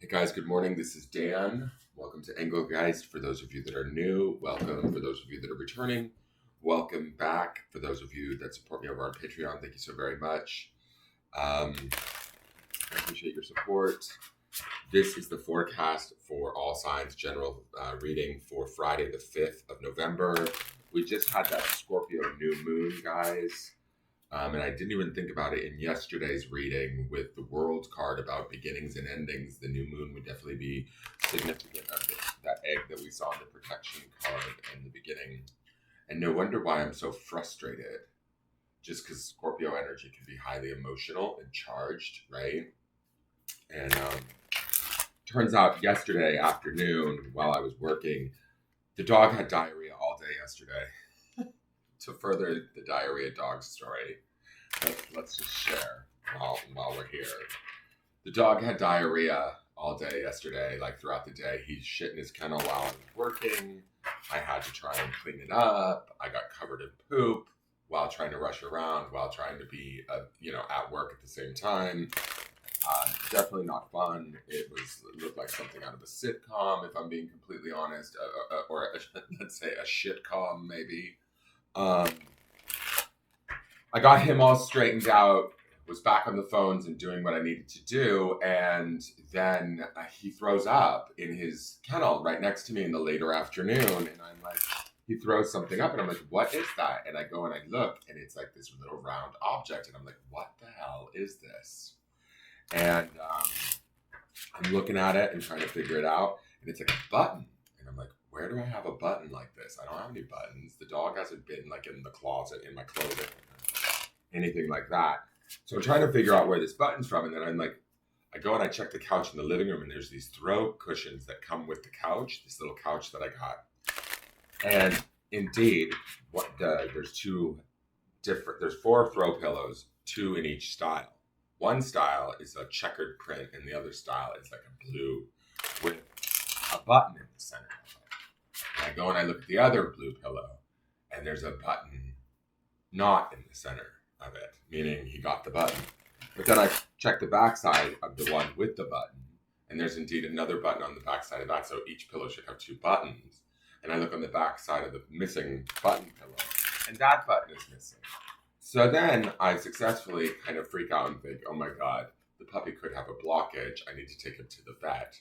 Hey guys, good morning. This is Dan. Welcome to Engelgeist. For those of you that are new, welcome. For those of you that are returning, welcome back. For those of you that support me over on Patreon, thank you so very much. I appreciate your support. This is the forecast for all signs general reading for Friday the 5th of November. We just had that Scorpio new moon, guys. And I didn't even think about it in yesterday's reading with the world card about beginnings and endings. The new moon would definitely be significant of that egg that we saw in the protection card in the beginning. And no wonder why I'm so frustrated. Just because Scorpio energy can be highly emotional and charged, right? And turns out yesterday afternoon while I was working, the dog had diarrhea all day yesterday. To further the diarrhea dog story, let's just share while we're here. The dog had diarrhea all day yesterday, like throughout the day. He shit in his kennel while I was working. I had to try and clean it up. I got covered in poop while trying to rush around, while trying to be, at work at the same time. Definitely not fun. It looked like something out of a sitcom, if I'm being completely honest, or let's say a shitcom, maybe. I got him all straightened out, was back on the phones and doing what I needed to do, and then he throws up in his kennel right next to me in the later afternoon, and I'm like, he throws something up, and I'm like, what is that? And I go and I look, and it's like this little round object, and I'm like, what the hell is this? And I'm looking at it and trying to figure it out, and it's like a button, and I'm like, where do I have a button like this? I don't have any buttons. The dog hasn't been like in the closet, in my clothing, anything like that. So I'm trying to figure out where this button's from, and then I'm like, I go and I check the couch in the living room, and there's these throw cushions that come with the couch, this little couch that I got. And indeed, there's four throw pillows, two in each style. One style is a checkered print, and the other style is like a blue with a button in the center. And I go and I look at the other blue pillow, and there's a button not in the center of it, meaning he got the button. But then I check the backside of the one with the button, and there's indeed another button on the backside of that, so each pillow should have two buttons. And I look on the backside of the missing button pillow, and that button is missing. So then I successfully kind of freak out and think, oh my God, the puppy could have a blockage. I need to take him to the vet.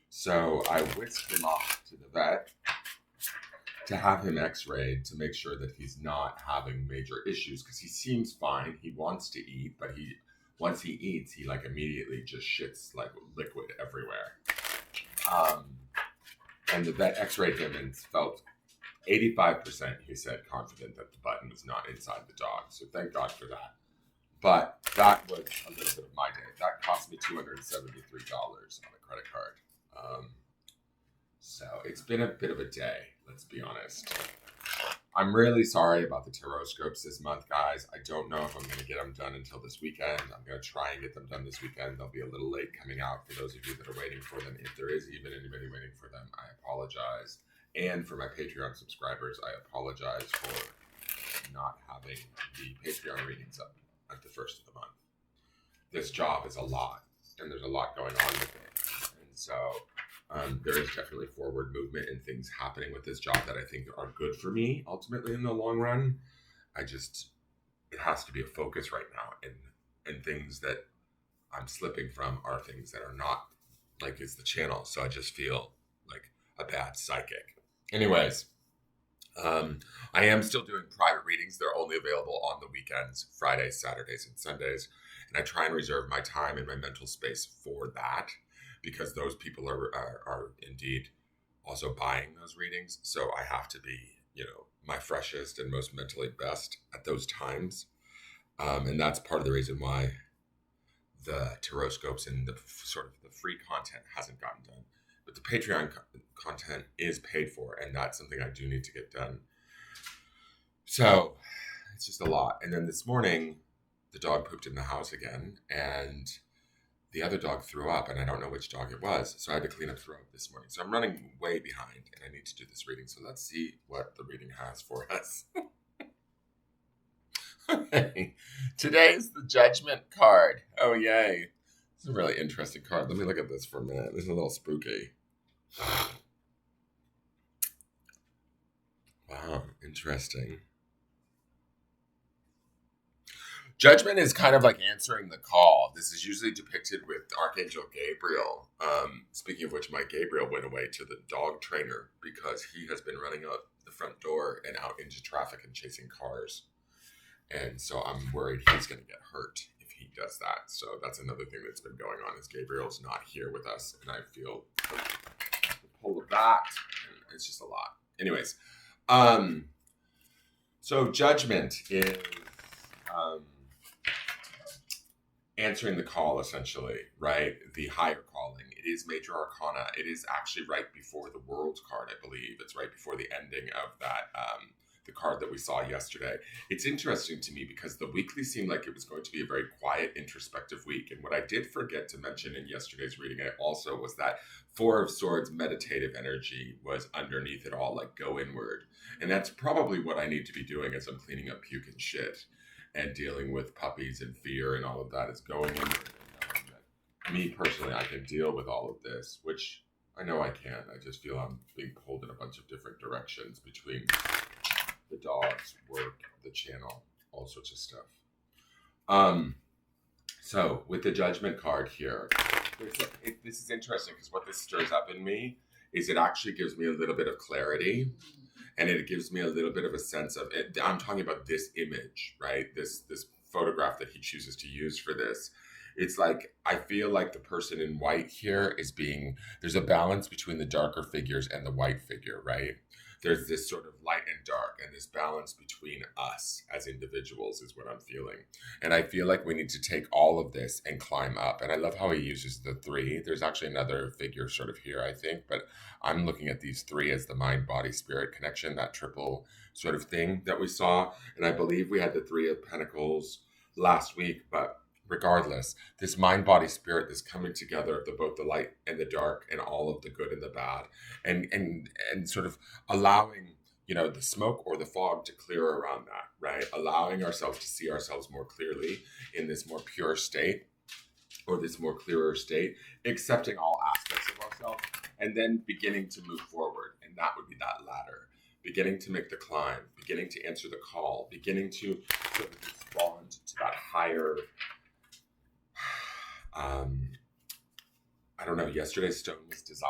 So I whisked him off to the vet to have him x-rayed to make sure that he's not having major issues, because he seems fine. He wants to eat, but once he eats, he like immediately just shits like liquid everywhere. And the vet x-rayed him and felt 85%, he said, confident that the button was not inside the dog. So thank God for that. But that was a little bit of my day. That cost me $273 on a credit card. So it's been a bit of a day, let's be honest. I'm really sorry about the tarot scopes this month, guys. I don't know if I'm going to get them done until this weekend. I'm going to try and get them done this weekend. They'll be a little late coming out for those of you that are waiting for them. If there is even anybody waiting for them, I apologize. And for my Patreon subscribers, I apologize for not having the Patreon readings up at the first of the month. This job is a lot, and there's a lot going on with it. And so there is definitely forward movement and things happening with this job that I think are good for me ultimately in the long run. It has to be a focus right now. And things that I'm slipping from are things that are not like it's the channel. So I just feel like a bad psychic. Anyways, I am still doing private readings. They're only available on the weekends, Fridays, Saturdays, and Sundays. And I try and reserve my time and my mental space for that, because those people are indeed also buying those readings. So I have to be, my freshest and most mentally best at those times. And that's part of the reason why the tarot scopes and the sort of the free content hasn't gotten done. But the Patreon content is paid for, and that's something I do need to get done. So it's just a lot. And then this morning, the dog pooped in the house again, and the other dog threw up, and I don't know which dog it was. So I had to clean up throw up this morning. So I'm running way behind, and I need to do this reading. So let's see what the reading has for us. Okay. Today's the Judgment card. Oh, yay. It's a really interesting card. Let me look at this for a minute. This is a little spooky. Wow, interesting. Judgment is kind of like answering the call. This is usually depicted with Archangel Gabriel. Speaking of which, my Gabriel went away to the dog trainer because he has been running out the front door and out into traffic and chasing cars. And so I'm worried he's going to get hurt if he does that. So that's another thing that's been going on is Gabriel's not here with us. And I feel the pull of that. And it's just a lot. Anyways, so judgment is answering the call, essentially, right? The higher calling. It is major arcana. It is actually right before the world card, I believe. It's right before the ending of that, the card that we saw yesterday. It's interesting to me because the weekly seemed like it was going to be a very quiet, introspective week. And what I did forget to mention in yesterday's reading also was that Four of Swords meditative energy was underneath it all, like go inward. And that's probably what I need to be doing as I'm cleaning up puke and shit and dealing with puppies and fear and all of that is going in. Me personally, I can deal with all of this, which I know I can. I just feel I'm being pulled in a bunch of different directions between the dogs, work, the channel, all sorts of stuff. So with the Judgment card here, this is interesting because what this stirs up in me is it actually gives me a little bit of clarity. And it gives me a little bit of a sense of it. I'm talking about this image, right? This photograph that he chooses to use for this. It's like, I feel like the person in white here is there's a balance between the darker figures and the white figure, right? There's this sort of light and dark, and this balance between us as individuals is what I'm feeling. And I feel like we need to take all of this and climb up. And I love how he uses the three. There's actually another figure sort of here, I think, but I'm looking at these three as the mind, body, spirit connection, that triple sort of thing that we saw. And I believe we had the Three of Pentacles last week, but regardless, this mind, body, spirit, this coming together of both the light and the dark and all of the good and the bad, and sort of allowing, the smoke or the fog to clear around that, right? Allowing ourselves to see ourselves more clearly in this more pure state or this more clearer state, accepting all aspects of ourselves, and then beginning to move forward. And that would be that ladder. Beginning to make the climb, beginning to answer the call, beginning to sort of respond to that higher, I don't know, yesterday's stone was desire,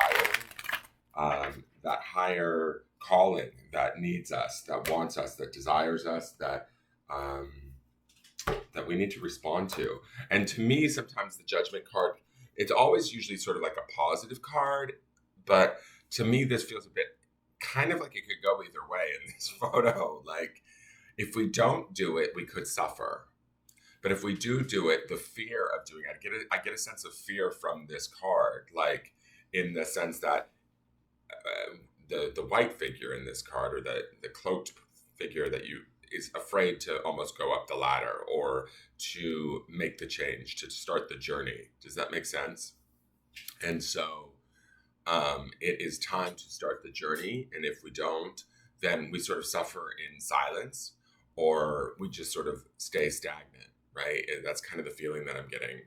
that higher calling that needs us, that wants us, that desires us, that we need to respond to. And to me, sometimes the Judgment card, it's always usually sort of like a positive card, but to me, this feels a bit kind of like it could go either way in this photo. Like, if we don't do it, we could suffer. But if we do it, the fear of doing it, I get a sense of fear from this card, like in the sense that the white figure in this card, or the cloaked figure that is afraid to almost go up the ladder or to make the change, to start the journey. Does that make sense? And so it is time to start the journey. And if we don't, then we sort of suffer in silence, or we just sort of stay stagnant, right? And that's kind of the feeling that I'm getting.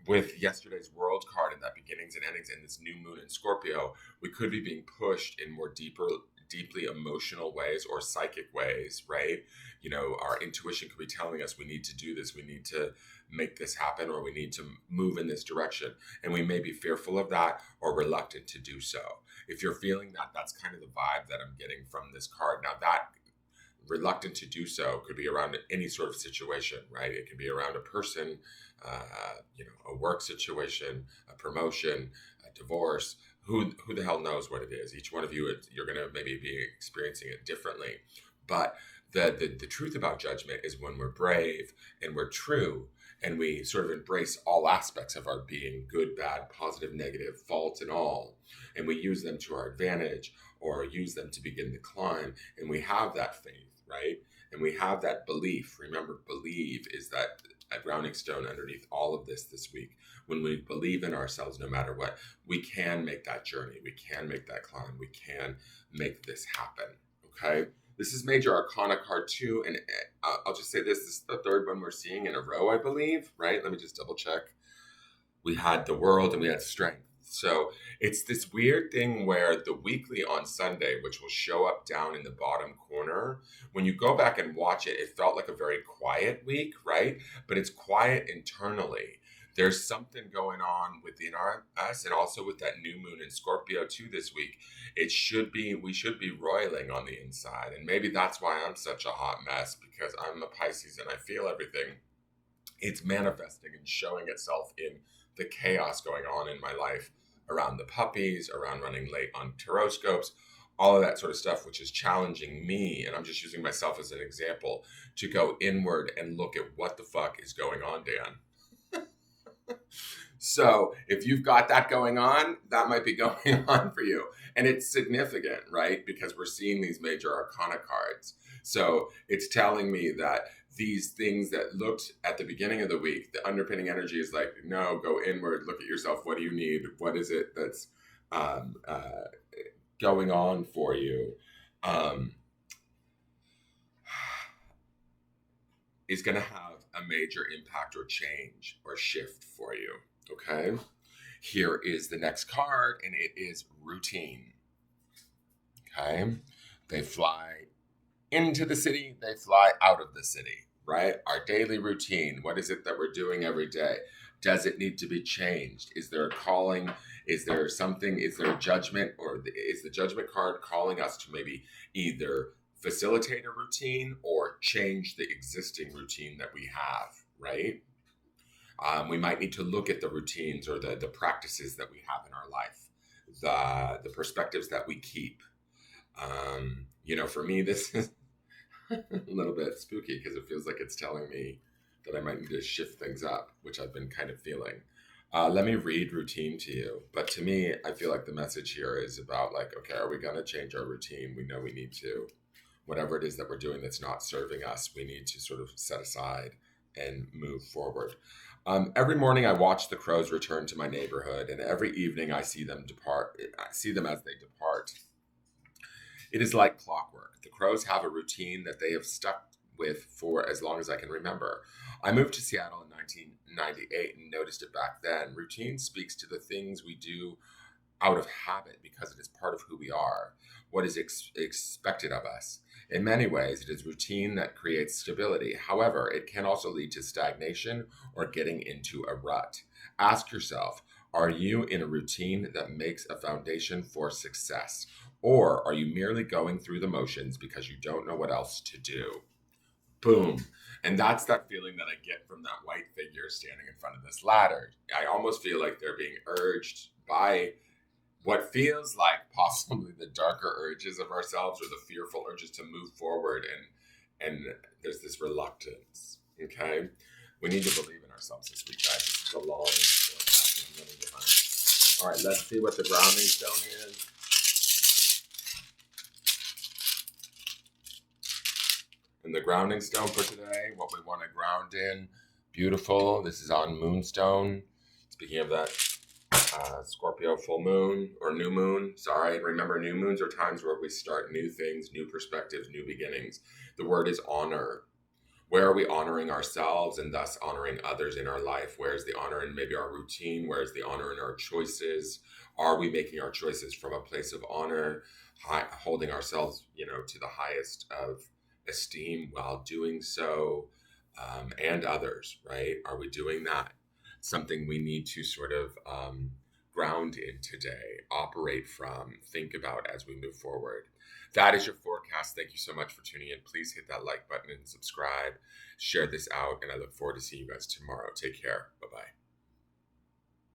With yesterday's world card and that beginnings and endings and this new moon in Scorpio, we could be being pushed in more deeply emotional ways or psychic ways, right? Our intuition could be telling us we need to do this, we need to make this happen, or we need to move in this direction. And we may be fearful of that or reluctant to do so. If you're feeling that, that's kind of the vibe that I'm getting from this card. Now, that reluctant to do so could be around any sort of situation, right? It can be around a person, a work situation, a promotion, a divorce. Who the hell knows what it is? Each one of you, you're going to maybe be experiencing it differently. But the truth about Judgment is when we're brave and we're true and we sort of embrace all aspects of our being, good, bad, positive, negative, faults and all, and we use them to our advantage or use them to begin the climb, and we have that faith, right? And we have that belief. Remember, believe is that a grounding stone underneath all of this week. When we believe in ourselves, no matter what, we can make that journey. We can make that climb. We can make this happen, okay? This is Major Arcana card 2, and I'll just say this is the third one we're seeing in a row, I believe, right? Let me just double check. we had the world, and we had strength. So it's this weird thing where the weekly on Sunday, which will show up down in the bottom corner, when you go back and watch it, it felt like a very quiet week, right? But it's quiet internally. There's something going on within us, and also with that new moon in Scorpio too this week. We should be roiling on the inside, and maybe that's why I'm such a hot mess, because I'm a Pisces and I feel everything. It's manifesting and showing itself in the chaos going on in my life around the puppies, around running late on taroscopes, all of that sort of stuff, which is challenging me. And I'm just using myself as an example to go inward and look at what the fuck is going on, Dan. So if you've got that going on, that might be going on for you. And it's significant, right? Because we're seeing these major arcana cards. So it's telling me that these things that looked at the beginning of the week, the underpinning energy is like, no, go inward, look at yourself. What do you need? What is it that's um, uh, going on for you? Is going to have a major impact or change or shift for you. Okay. Here is the next card, and it is routine. Okay. They fly into the city, they fly out of the city, right? Our daily routine. What is it that we're doing every day? Does it need to be changed? Is there a calling? Is there something? Is there a judgment? Or is the judgment card calling us to maybe either facilitate a routine or change the existing routine that we have, right? We might need to look at the routines or the practices that we have in our life, the perspectives that we keep. For me, this is a little bit spooky because it feels like it's telling me that I might need to shift things up, which I've been kind of feeling. Let me read routine to you. But to me, I feel like the message here is about like, okay, are we going to change our routine? We know we need to. Whatever it is that we're doing that's not serving us, we need to sort of set aside and move forward. Every morning, I watch the crows return to my neighborhood, and every evening, I see them depart. I see them as they depart. It is like clockwork. The crows have a routine that they have stuck with for as long as I can remember. I moved to Seattle in 1998 and noticed it back then. Routine speaks to the things we do out of habit because it is part of who we are, what is expected of us. In many ways, it is routine that creates stability. However, it can also lead to stagnation or getting into a rut. Ask yourself, are you in a routine that makes a foundation for success? Or are you merely going through the motions because you don't know what else to do? Boom. And that's that feeling that I get from that white figure standing in front of this ladder. I almost feel like they're being urged by what feels like possibly the darker urges of ourselves or the fearful urges to move forward, and there's this reluctance. Okay, we need to believe in ourselves this week, guys. This is a long forecast. All right, let's see what the grounding stone is. And the grounding stone for today, what we want to ground in, beautiful. This is on Moonstone. Speaking of that, Scorpio full moon or new moon. Sorry, remember new moons are times where we start new things, new perspectives, new beginnings. The word is honor. Where are we honoring ourselves and thus honoring others in our life? Where's the honor in maybe our routine? Where's the honor in our choices? Are we making our choices from a place of honor, holding ourselves, to the highest of esteem while doing so, and others, right? Are we doing that? Something we need to sort of ground in today, operate from, think about as we move forward. That is your forecast. Thank you so much for tuning in. Please hit that like button and subscribe. Share this out, and I look forward to seeing you guys tomorrow. Take care. Bye-bye.